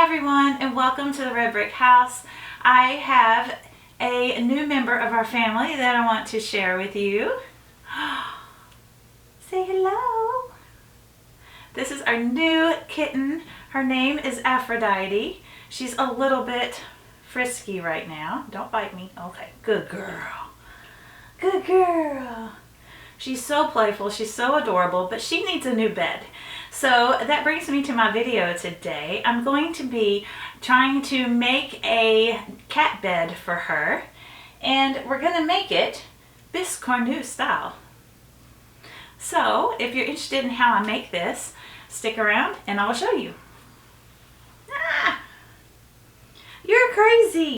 everyone, and welcome to the Red Brick House. I have a new member of our family that I want to share with you. Say hello. This is our new kitten. Her name is Aphrodite. She's a little bit frisky right now. Don't bite me. Okay, good girl. Good girl. She's so playful, she's so adorable, but she needs a new bed. So that brings me to my video today. I'm going to be trying to make a cat bed for her, and we're going to make it Biscornu style. So if you're interested in how I make this, stick around and I'll show you. Ah, you're crazy!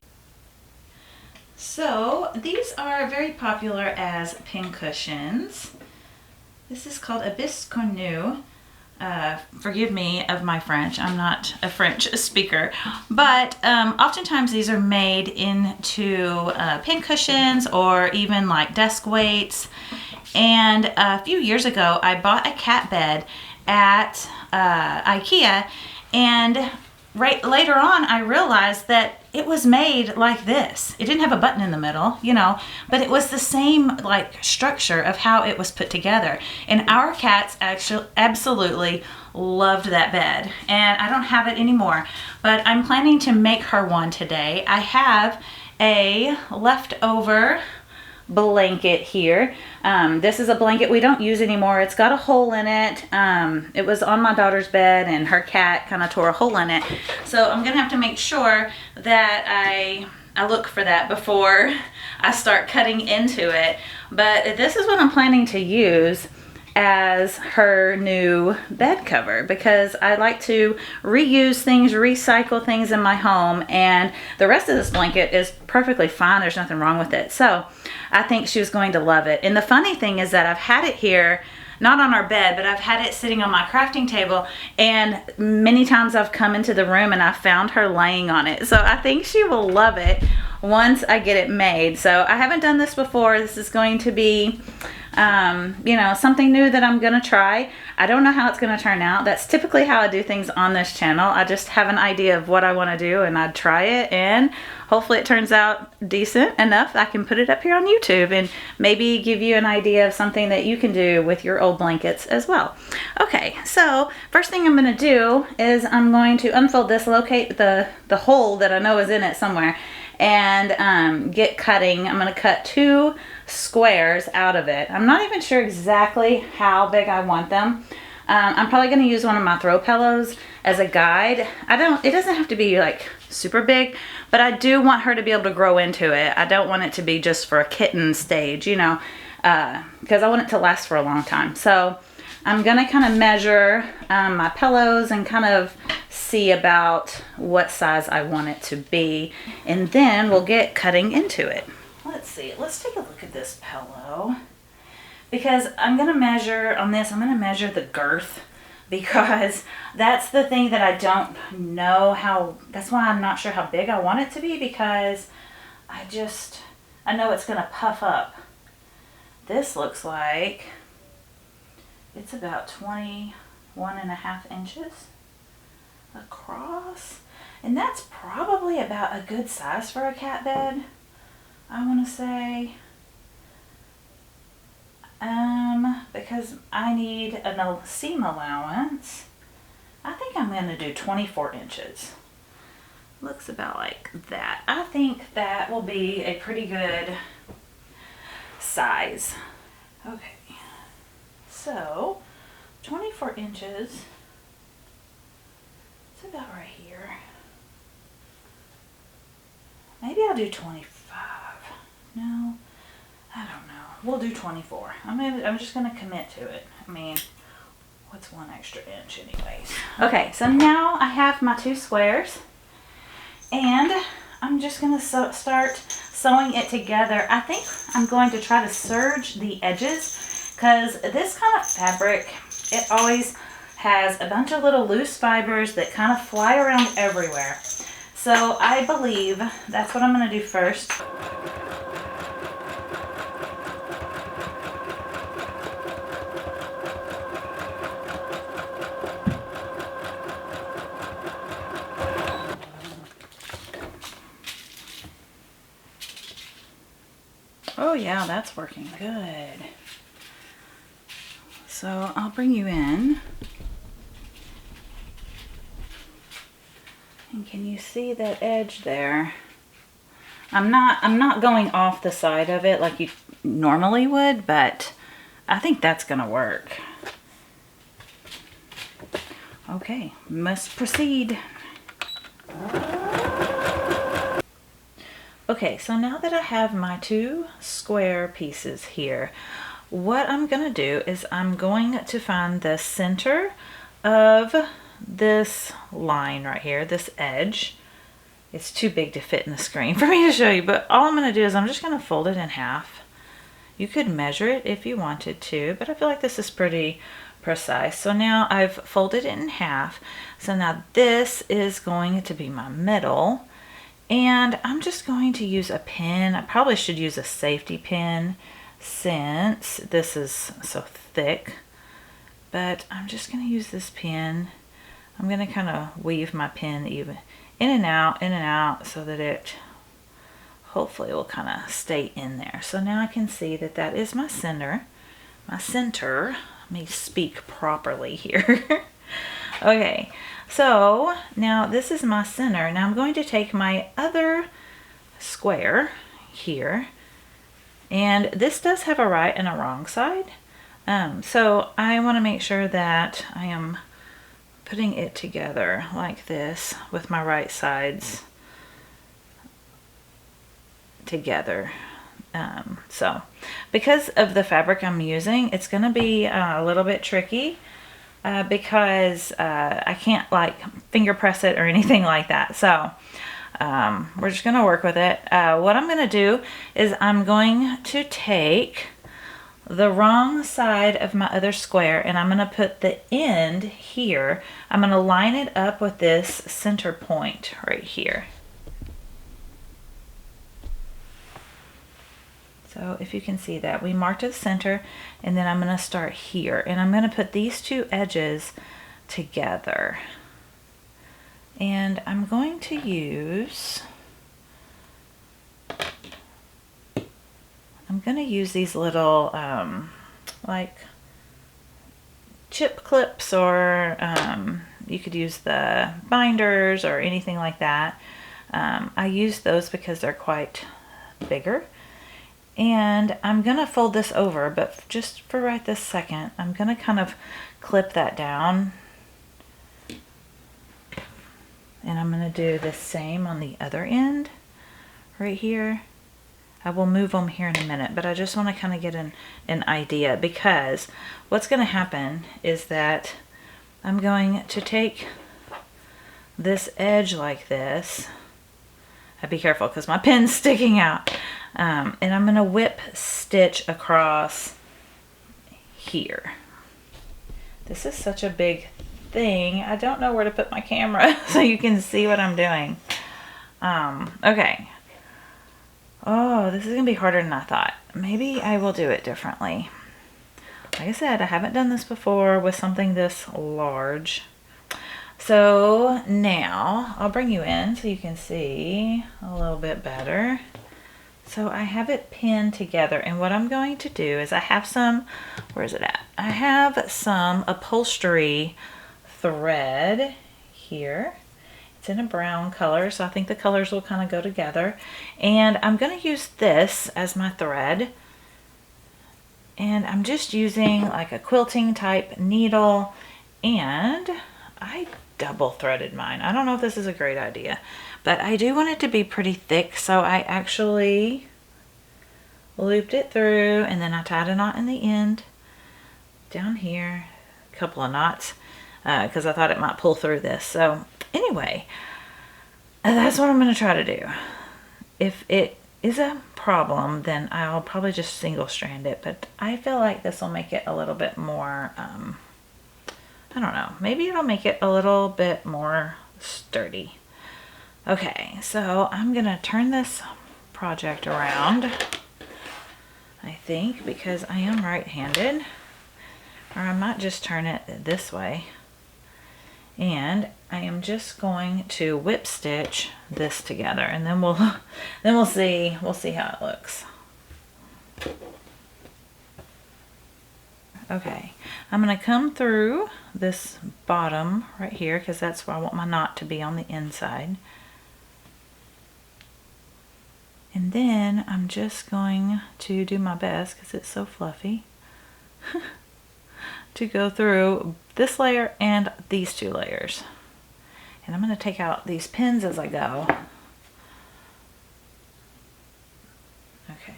So these are very popular as pincushions. This is called a Biscornu. Forgive me of my French, I'm not a French speaker, but oftentimes these are made into pincushions or even like desk weights. And a few years ago I bought a cat bed at IKEA, and later on I realized that it was made like this. It didn't have a button in the middle, you know, but it was the same like structure of how it was put together. And our cats actually absolutely loved that bed, and I don't have it anymore, but I'm planning to make her one today. I have a leftover blanket here. This is a blanket we don't use anymore. It's got a hole in it. It was on my daughter's bed and her cat kind of tore a hole in it. So I'm gonna have to make sure that I look for that before I start cutting into it. But this is what I'm planning to use as her new bed cover, because I like to reuse things, recycle things in my home, and the rest of this blanket is perfectly fine. There's nothing wrong with it. So I think she was going to love it. And the funny thing is that I've had it here, not on our bed, but I've had it sitting on my crafting table, and many times I've come into the room and I found her laying on it. So I think she will love it once I get it made. So I haven't done this before. This is going to be you know, something new that I'm gonna try. I don't know how it's gonna turn out. That's typically how I do things on this channel. I just have an idea of what I want to do and I try it, and hopefully it turns out decent enough I can put it up here on YouTube and maybe give you an idea of something that you can do with your old blankets as well. Okay, so first thing I'm gonna do is I'm going to unfold this, locate the hole that I know is in it somewhere, and get cutting. I'm going to cut 2 squares out of it. I'm not even sure exactly how big I want them. I'm probably going to use one of my throw pillows as a guide. It doesn't have to be like super big, but I do want her to be able to grow into it. I don't want it to be just for a kitten stage, you know, because I want it to last for a long time. So I'm going to kind of measure my pillows and kind of see about what size I want it to be, and then we'll get cutting into it. Let's see, let's take a look at this pillow, because I'm going to measure on this, I'm going to measure the girth, because that's the thing that I don't know how, that's why I'm not sure how big I want it to be, because I know it's going to puff up. This looks like it's about 21.5 inches across, and that's probably about a good size for a cat bed, I want to say, because I need a seam allowance. I think I'm going to do 24 inches. Looks about like that. I think that will be a pretty good size. Okay, so 24 inches. It's about right here. Maybe I'll do 25. No, I don't know. We'll do 24. I'm just gonna commit to it. I mean, what's 1 extra inch anyways? Okay, so now I have my 2 squares, and I'm just gonna start sewing it together. I think I'm going to try to serge the edges, because this kind of fabric, it always has a bunch of little loose fibers that kind of fly around everywhere. So I believe that's what I'm going to do first. Oh yeah, that's working good. So I'll bring you in. And can you see that edge there? I'm not going off the side of it like you normally would, but I think that's gonna work. Okay, must proceed. Okay, so now that I have my 2 square pieces here, what I'm gonna do is I'm going to find the center of this line right here, this edge. It's too big to fit in the screen for me to show you, but all I'm gonna do is I'm just gonna fold it in half. You could measure it if you wanted to, but I feel like this is pretty precise. So now I've folded it in half. So now this is going to be my middle, and I'm just going to use a pin. I probably should use a safety pin since this is so thick, but I'm just going to use this pin. I'm going to kind of weave my pin even in and out so that it hopefully will kind of stay in there. So now I can see that that is my center. Let me speak properly here. Okay, so now this is my center. Now I'm going to take my other square here, and this does have a right and a wrong side. So I want to make sure that I am putting it together like this with my right sides together. So because of the fabric I'm using, it's going to be a little bit tricky because I can't like finger press it or anything like that. So we're just going to work with it. What I'm going to do is I'm going to take the wrong side of my other square, and I'm going to put the end here. I'm going to line it up with this center point right here. So if you can see that, we marked the center, and then I'm going to start here, and I'm going to put these 2 edges together. And I'm going to use these little like chip clips, or you could use the binders or anything like that. I use those because they're quite bigger. And I'm going to fold this over, but just for right this second, I'm going to kind of clip that down. And I'm going to do the same on the other end right here. I will move them here in a minute, but I just want to kind of get an idea, because what's going to happen is that I'm going to take this edge like this. I'd be careful because my pin's sticking out. And I'm going to whip stitch across here. This is such a big thing. I don't know where to put my camera so you can see what I'm doing. Okay. Oh, this is going to be harder than I thought. Maybe I will do it differently. Like I said, I haven't done this before with something this large. So now I'll bring you in so you can see a little bit better. So I have it pinned together, and what I'm going to do is I have some, where is it at? I have some upholstery thread here. It's in a brown color, so I think the colors will kind of go together. And I'm going to use this as my thread. And I'm just using like a quilting type needle, and I double threaded mine. I don't know if this is a great idea, but I do want it to be pretty thick, so I actually looped it through, and then I tied a knot in the end down here, a couple of knots, because I thought it might pull through this. So anyway, that's what I'm going to try to do. If it is a problem, then I'll probably just single strand it, but I feel like this will make it a little bit more, I don't know, maybe it'll make it a little bit more sturdy. Okay, so I'm gonna turn this project around, I think, because I am right-handed, or I might just turn it this way. And I am just going to whip stitch this together, and then we'll see how it looks. Okay, I'm going to come through this bottom right here because that's where I want my knot to be, on the inside. And then I'm just going to do my best, because it's so fluffy, to go through this layer and these two layers. And I'm going to take out these pins as I go. Okay.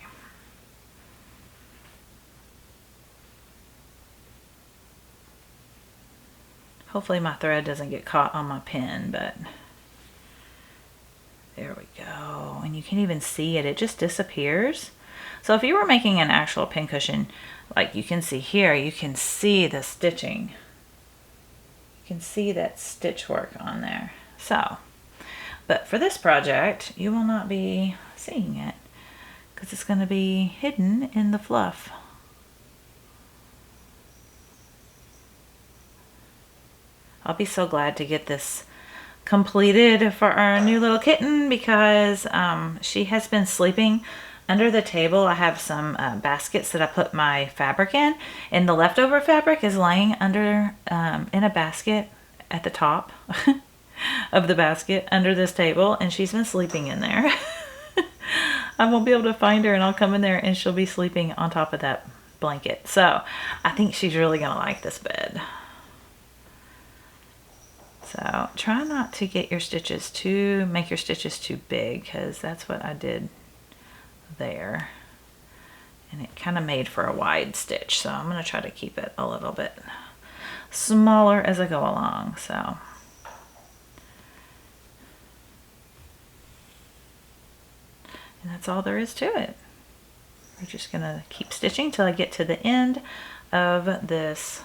Hopefully my thread doesn't get caught on my pin, but there we go. And you can even see it, it just disappears. So if you were making an actual pincushion, like you can see here, you can see the stitching. You can see that stitch work on there. So, but for this project, you will not be seeing it because it's going to be hidden in the fluff. I'll be so glad to get this completed for our new little kitten, because she has been sleeping under the table. I have some baskets that I put my fabric in, and the leftover fabric is laying under in a basket at the top of the basket under this table, and she's been sleeping in there. I won't be able to find her, and I'll come in there and she'll be sleeping on top of that blanket. So I think she's really gonna like this bed. So try not to get your stitches make your stitches too big, because that's what I did there. And it kind of made for a wide stitch. So I'm going to try to keep it a little bit smaller as I go along. So. And that's all there is to it. We're just going to keep stitching till I get to the end of this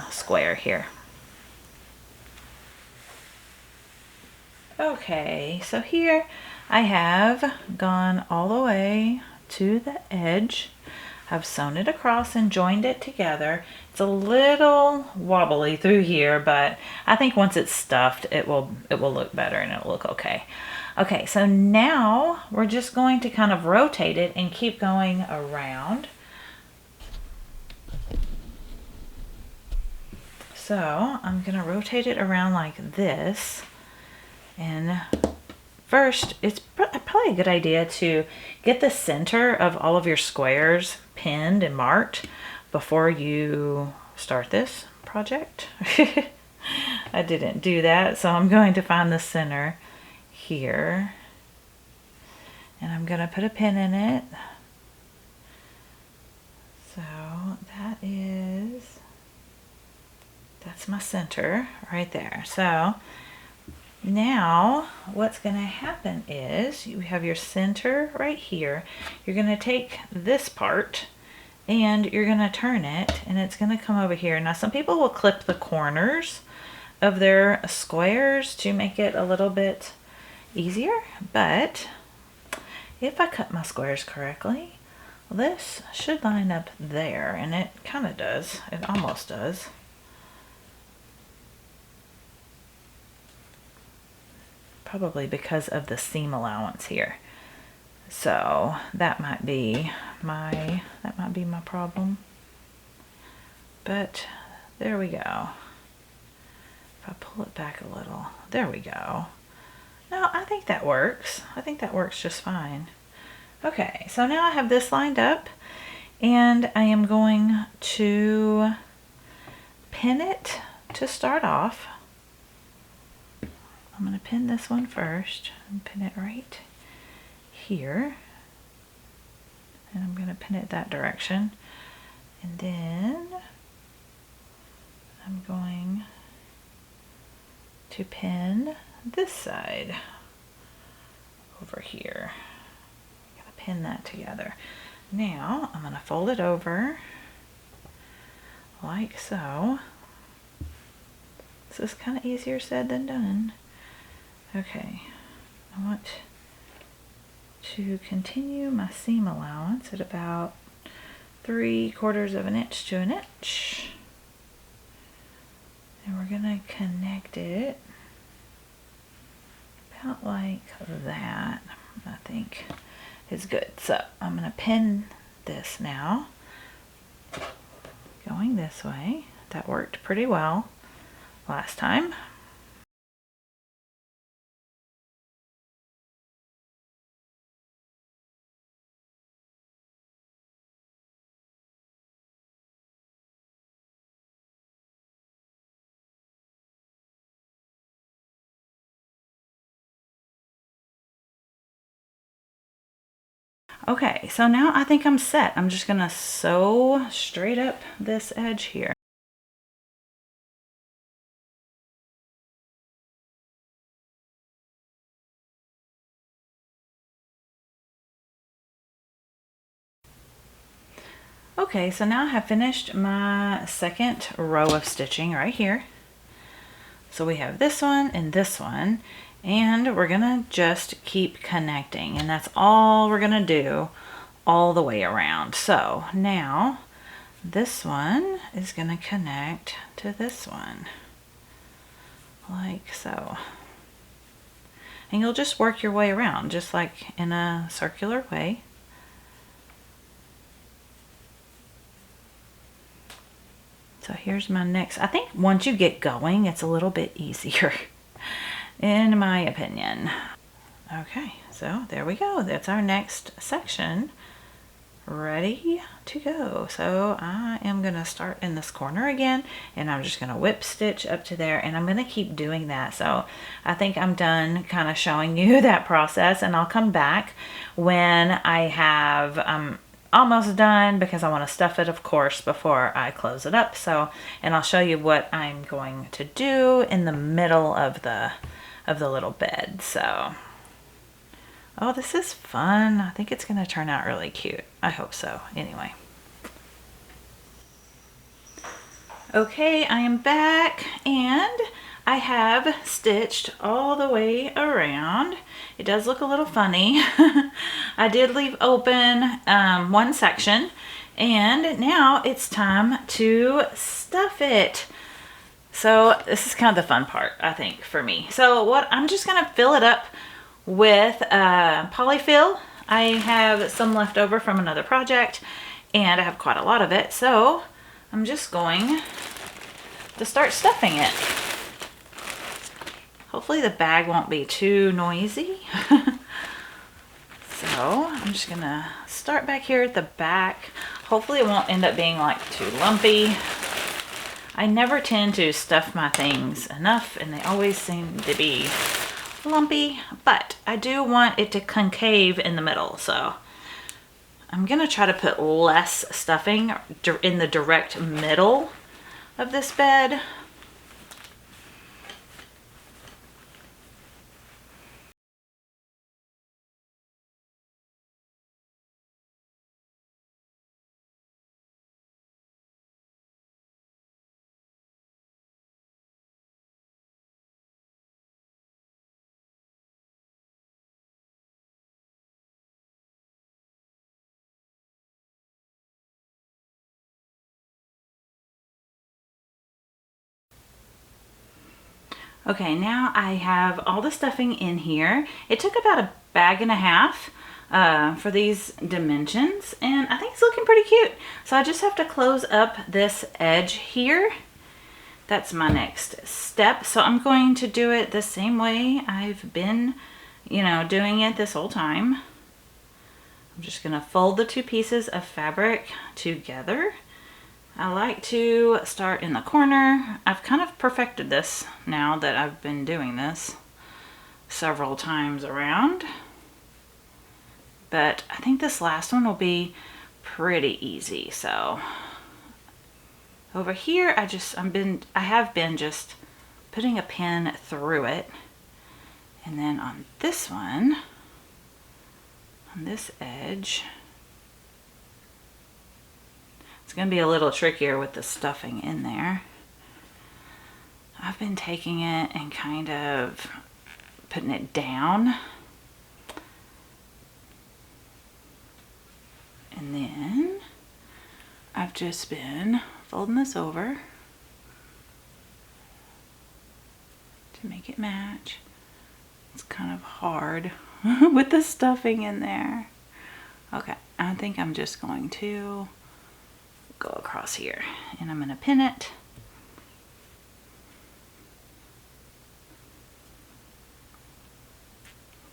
square here. Okay, so here I have gone all the way to the edge. I've sewn it across and joined it together. It's a little wobbly through here, but I think once it's stuffed, it will look better and it'll look okay. Okay, so now we're just going to kind of rotate it and keep going around. So I'm gonna rotate it around like this. And first, it's probably a good idea to get the center of all of your squares pinned and marked before you start this project. I didn't do that, so I'm going to find the center here. And I'm going to put a pin in it. So that's my center right there. So now what's going to happen is you have your center right here. You're going to take this part and you're going to turn it, and it's going to come over here. Now some people will clip the corners of their squares to make it a little bit easier, but if I cut my squares correctly, this should line up there, and it kind of does. It almost does. Probably because of the seam allowance here. So that might be my problem. But there we go. If I pull it back a little, there we go. No, I think that works. I think that works just fine. Okay, so now I have this lined up, and I am going to pin it to start off. I'm going to pin this one first and pin it right here. And I'm going to pin it that direction. And then I'm going to pin this side over here. I'm going to pin that together. Now I'm going to fold it over like so. This is kind of easier said than done. Okay, I want to continue my seam allowance at about 3/4 of an inch to an inch. And we're going to connect it about like that. I think is good. So I'm going to pin this now, going this way. That worked pretty well last time. Okay, so now I think I'm set. I'm just gonna sew straight up this edge here. Okay, so now I have finished my second row of stitching right here. So we have this one and this one, and we're gonna just keep connecting, and that's all we're gonna do all the way around. So now this one is gonna connect to this one, like so. And you'll just work your way around, just like in a circular way. So here's my next. I think once you get going, it's a little bit easier, in my opinion. Okay, so there we go. That's our next section, ready to go. So I am gonna start in this corner again, and I'm just gonna whip stitch up to there, and I'm gonna keep doing that. So I think I'm done kind of showing you that process, and I'll come back when I have almost done, because I want to stuff it, of course, before I close it up. So, and I'll show you what I'm going to do in the middle of the little bed. So, oh, this is fun. I think it's going to turn out really cute. I hope so. Anyway. Okay, I am back, and I have stitched all the way around. It does look a little funny. I did leave open one section, and now it's time to stuff it. So this is kind of the fun part, I think, for me. So what I'm just gonna fill it up with polyfill. I have some left over from another project, and I have quite a lot of it. So I'm just going to start stuffing it. Hopefully the bag won't be too noisy. So I'm just gonna start back here at the back. Hopefully it won't end up being like too lumpy. I never tend to stuff my things enough, and they always seem to be lumpy, but I do want it to concave in the middle. So I'm gonna try to put less stuffing in the direct middle of this bed. Okay, now I have all the stuffing in here. It took about a bag and a half for these dimensions, and I think it's looking pretty cute. So I just have to close up this edge here. That's my next step. So I'm going to do it the same way I've been, doing it this whole time. I'm just gonna fold the two pieces of fabric together. I like to start in the corner. I've kind of perfected this now that I've been doing this several times around. But I think this last one will be pretty easy. So over here, I have been just putting a pin through it. And then on this one, on this edge, it's going to be a little trickier with the stuffing in there. I've been taking it and kind of putting it down. And then I've just been folding this over to make it match. It's kind of hard with the stuffing in there. Okay, I think I'm just going to go across here and I'm going to pin it.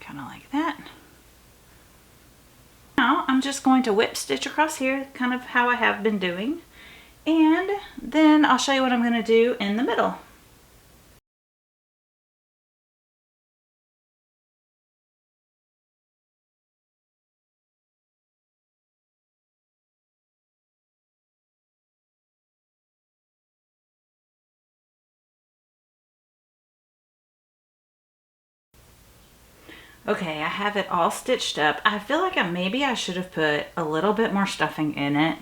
Kind of like that. Now I'm just going to whip stitch across here, kind of how I have been doing. And then I'll show you what I'm going to do in the middle. Okay, I have it all stitched up. I feel like maybe I should have put a little bit more stuffing in it,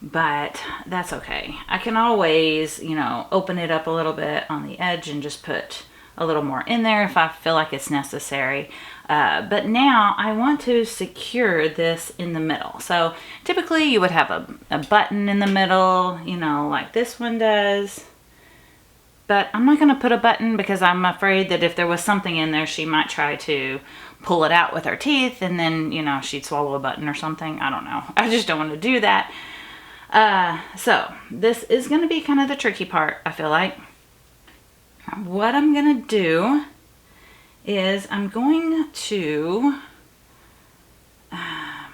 but that's okay. I can always, you know, open it up a little bit on the edge and just put a little more in there if I feel like it's necessary. But now I want to secure this in the middle. So typically you would have a button in the middle, you know, like this one does. But I'm not going to put a button because I'm afraid that if there was something in there, she might try to pull it out with her teeth and then, you know, she'd swallow a button or something. I don't know. I just don't want to do that. So this is going to be kind of the tricky part, I feel like. What I'm going to do is I'm going to, I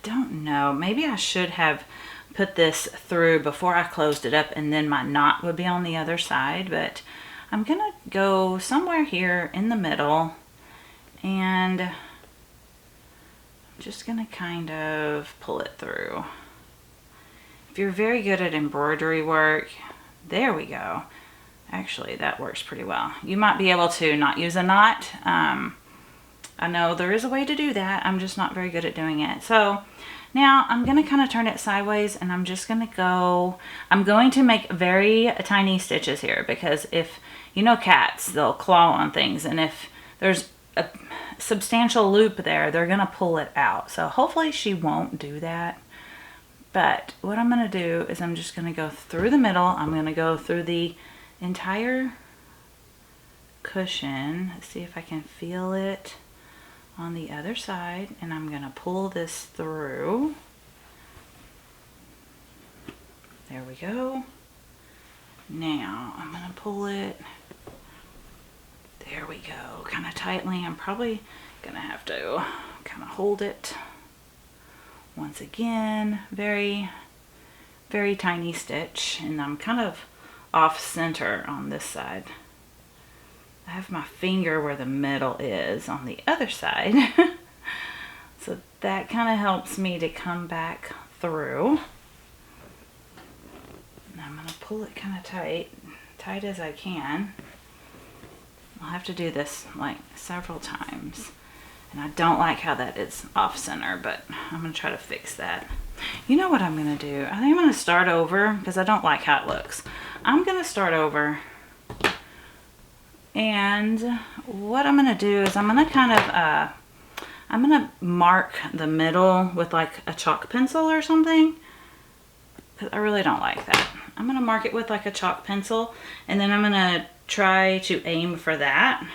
don't know, maybe I should have put this through before I closed it up and then my knot would be on the other side, but I'm gonna go somewhere here in the middle and I'm just gonna kind of pull it through. If you're very good at embroidery work, there we go. Actually, that works pretty well. You might be able to not use a knot. I know there is a way to do that. I'm just not very good at doing it. So now I'm going to kind of turn it sideways and I'm just going to go, I'm going to make very tiny stitches here because if, you know, cats, they'll claw on things, and if there's a substantial loop there, they're going to pull it out. So hopefully she won't do that. But what I'm going to do is I'm just going to go through the middle. I'm going to go through the entire cushion. Let's see if I can feel it on the other side, and I'm going to pull this through. There we go. Now I'm going to pull it. There we go. Kind of tightly. I'm probably going to have to kind of hold it once again. Very, very tiny stitch, and I'm kind of off center on this side. I have my finger where the middle is on the other side. So that kind of helps me to come back through. And I'm going to pull it kind of tight as I can. I'll have to do this like several times. And I don't like how that is off center, but I'm going to try to fix that. You know what I'm going to do? I think I'm going to start over because I don't like how it looks. I'm going to start over. And what I'm going to do is I'm going to kind of, I'm going to mark the middle with like a chalk pencil or something. Because I really don't like that. I'm going to mark it with like a chalk pencil. And then I'm going to try to aim for that.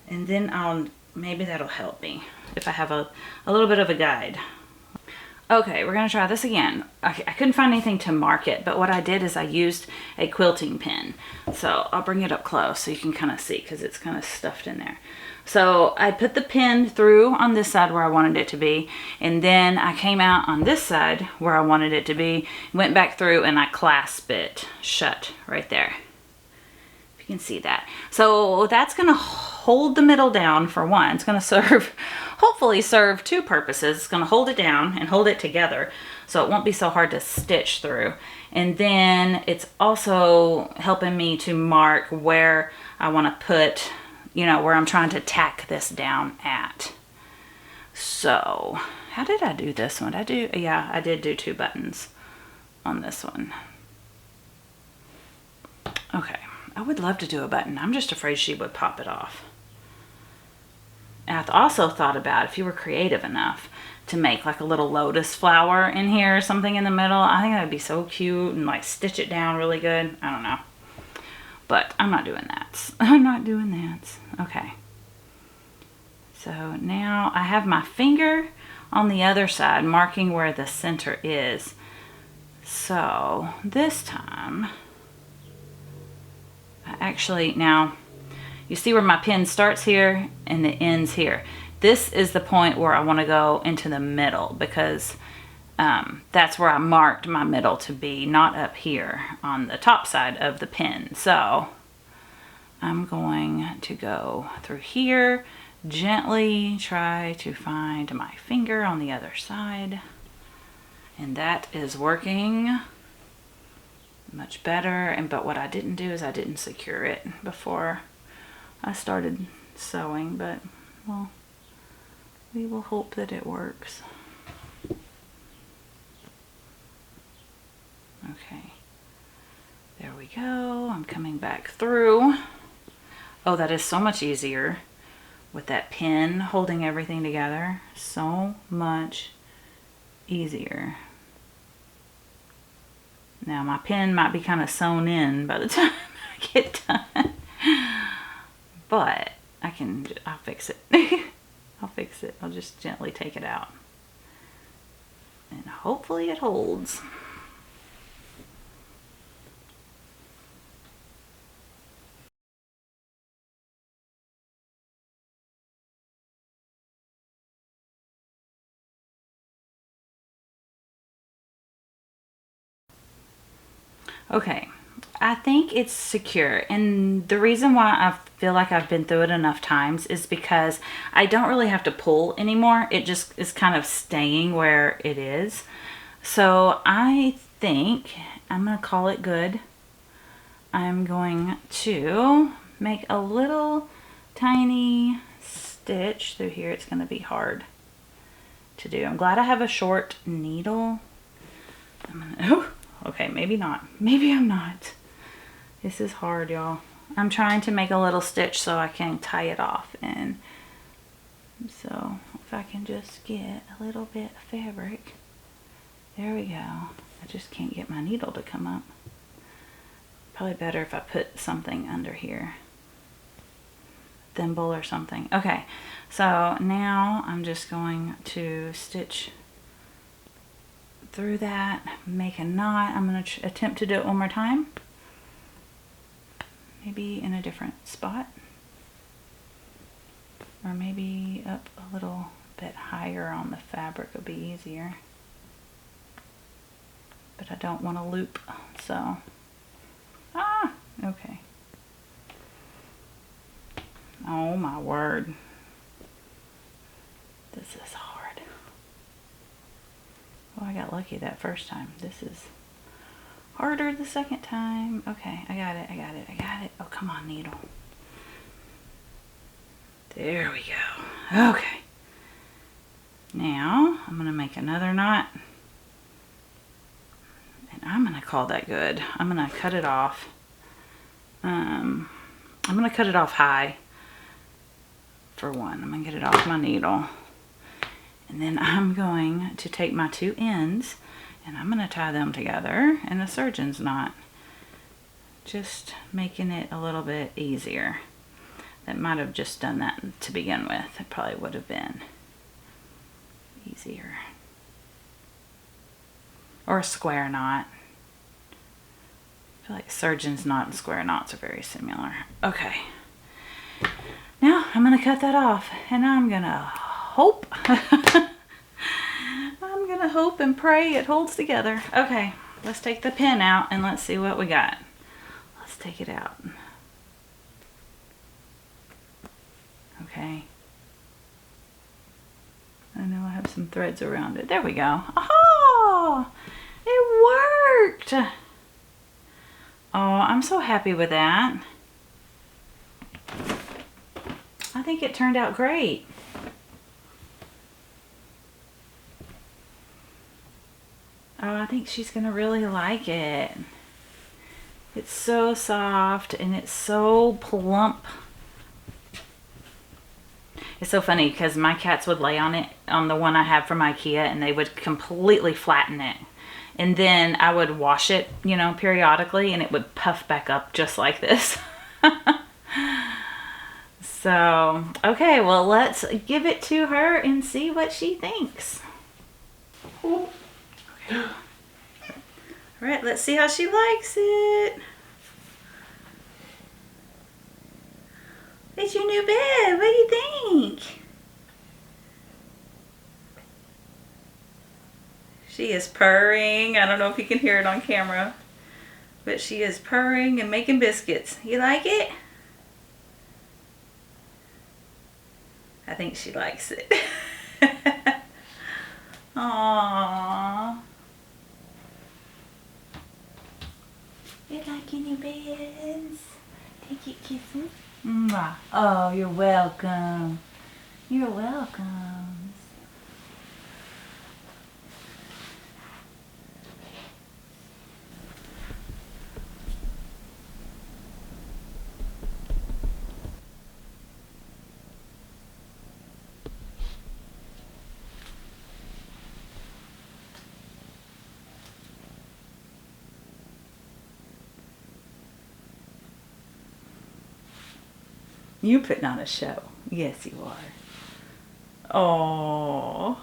And then maybe that'll help me if I have a little bit of a guide. Okay, we're going to try this again. I couldn't find anything to mark it, but what I did is I used a quilting pin. So I'll bring it up close so you can kind of see because it's kind of stuffed in there. So I put the pin through on this side where I wanted it to be, and then I came out on this side where I wanted it to be, went back through, and I clasped it shut right there. If you can see that. So that's going to hold the middle down for one. It's going to serve, hopefully serve two purposes. It's going to hold it down and hold it together so it won't be so hard to stitch through. And then it's also helping me to mark where I want to put, you know, where I'm trying to tack this down at. So how did I do this one? Yeah, I did do 2 buttons on this one. Okay, I would love to do a button. I'm just afraid she would pop it off. And I also thought about if you were creative enough to make like a little lotus flower in here or something in the middle. I think that would be so cute, and like stitch it down really good. I don't know. But I'm not doing that. I'm not doing that. Okay. So now I have my finger on the other side, marking where the center is. So this time, now you see where my pin starts here and it ends here. This is the point where I want to go into the middle, because that's where I marked my middle to be, not up here on the top side of the pin. So I'm going to go through here, gently try to find my finger on the other side. And that is working much better. But what I didn't do is I didn't secure it before I started sewing, but well, we will hope that it works. Okay, there we go. I'm coming back through. Oh, that is so much easier with that pin holding everything together. So much easier. Now my pin might be kind of sewn in by the time I get done, but I'll fix it. I'll fix it. I'll just gently take it out. And hopefully it holds. Okay, I think it's secure, and the reason why I feel like I've been through it enough times is because I don't really have to pull anymore. It just is kind of staying where it is. So I think I'm going to call it good. I'm going to make a little tiny stitch through here. It's going to be hard to do. I'm glad I have a short needle. Okay, maybe not. Maybe I'm not. This is hard, y'all. I'm trying to make a little stitch so I can tie it off. And so if I can just get a little bit of fabric. There we go. I just can't get my needle to come up. Probably better if I put something under here. Thimble or something. Okay, so now I'm just going to stitch through that, make a knot. I'm going to attempt to do it one more time. Maybe in a different spot. Or maybe up a little bit higher on the fabric would be easier. But I don't want to loop, so. Okay. Oh my word. This is hard. Well, I got lucky that first time. This is harder the second time. Okay, I got it. Oh, come on, needle. There we go. Okay. Now, I'm going to make another knot. And I'm going to call that good. I'm going to cut it off. I'm going to cut it off high. For one, I'm going to get it off my needle. And then I'm going to take my two ends and I'm going to tie them together in a surgeon's knot. Just making it a little bit easier. That might have just done that to begin with. It probably would have been easier. Or a square knot. I feel like surgeon's knot and square knots are very similar. Okay. Now I'm going to cut that off and I'm going to hope. I'm going to hope and pray it holds together. Okay, let's take the pin out and let's see what we got. Let's take it out. Okay. I know I have some threads around it. There we go. Oh, it worked. Oh, I'm so happy with that. I think it turned out great. Oh, I think she's gonna really like it. It's so soft and it's so plump. It's so funny because my cats would lay on it, on the one I have from IKEA, and they would completely flatten it. And then I would wash it, you know, periodically, and it would puff back up just like this. So, okay, well, let's give it to her and see what she thinks. Okay. All right, let's see how she likes it. It's your new bed. What do you think? She is purring. I don't know if you can hear it on camera, but she is purring and making biscuits. You like it? I think she likes it. Aww. You liking your beds? Take it, kisses. Mwah. Oh, you're welcome. You're welcome. You're putting on a show. Yes, you are. Oh.